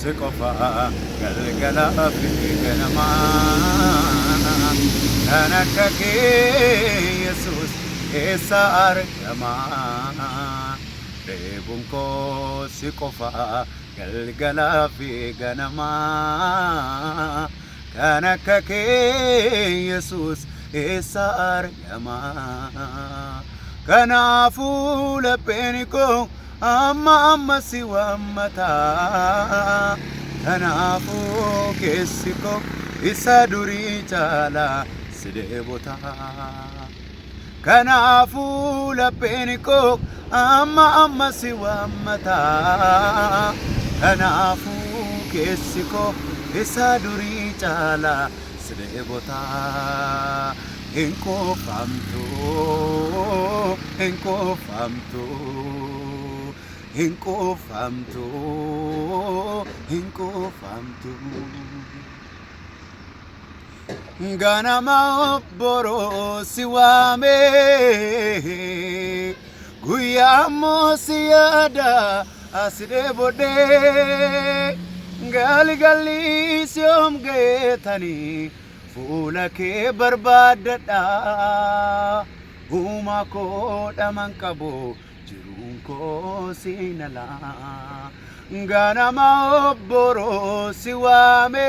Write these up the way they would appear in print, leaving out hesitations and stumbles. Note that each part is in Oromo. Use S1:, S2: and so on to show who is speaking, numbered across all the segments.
S1: سقفا قلقلا في جنما أنا ككي يسوس إسار جما ريبونكو سقفا قلقلا في جنما أنا ككي يسوس إسار جما كنافو لبينكو أما سوى متى كنافو كيسكو إسادوري جالا سديبوتا كنافو لبينكو أما سوى متى كنافو كيسكو إسادوري جالا سديبوتا إنكو فهمتو إنكو فهمتو إنكو فهمتو إنكو فهمتو غنما برو سوامي غيا موسيادا أسدي بودي غالي سيوم غيتاني فولك برباددا هما كودا منكبو جرونكو سينلا غنما برو سوامي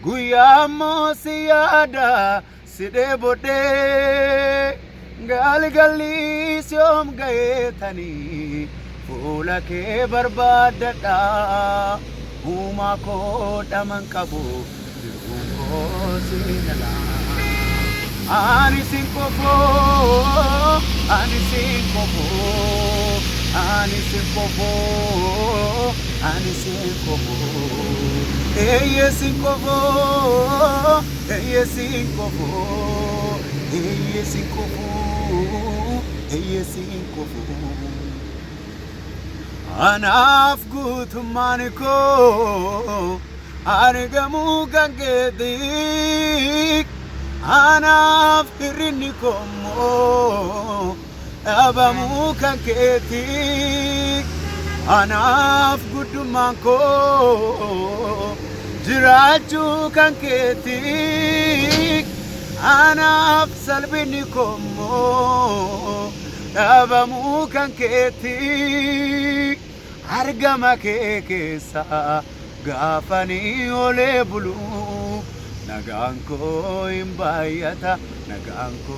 S1: غيا موسيادا سيدي بودي غالي سيوم غيتاني فولك برباددا هما كودا منكبو جرونكو سينلا Ani sinkofo, ani sinkofo, ani sinkofo, ani sinkofo. Eye sinkofo, eye sinkofo, eye sinkofo, eye sinkofo. Anaf gutumaniko, argamu gangedik. أنا أفكرنكم أبامو كان كتيك أنا أفقد مانكو جراجو كان كتيك أنا أفصل بينكم أبامو كان كتيك أرجما كيسا غافني أولي بلو Naganko imbayata naganko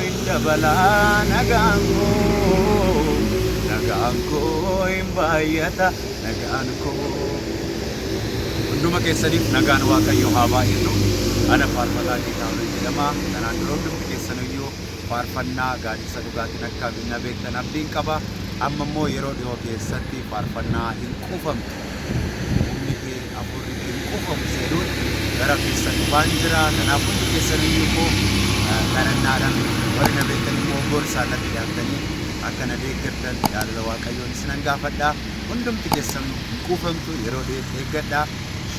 S1: indabala naganko imbayata naganko unduma keessaniif nagaan waaqayyo haa baay'atu ana faarfataa jedhama jedhama kanaan dura hundumti keessaniyyuu faarfannaa gaaddisa dhugaatiin akka binna beektan abdiin qaba amma immoo yeroo dhiyoo keessatti faarfannaa hin quufamtu Kufam sedut darah kisah banjira dan apa tu kisah ni ko karena orang warna betul mobor sana tidak tanya akan ada kerja dalam wakayon senang gafada undum kisah kufam tu erode egada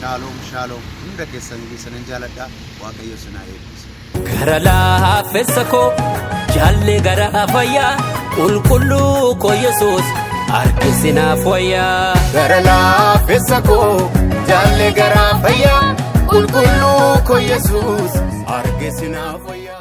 S1: shalom shalom unda kisah ni senang jalada wakayo senai
S2: Karala fesako jalle gara afaya ulkulu ko Yesus arkisina foya
S1: Karala fesako jalle gara faya ulkulu ko Jesus argesina faya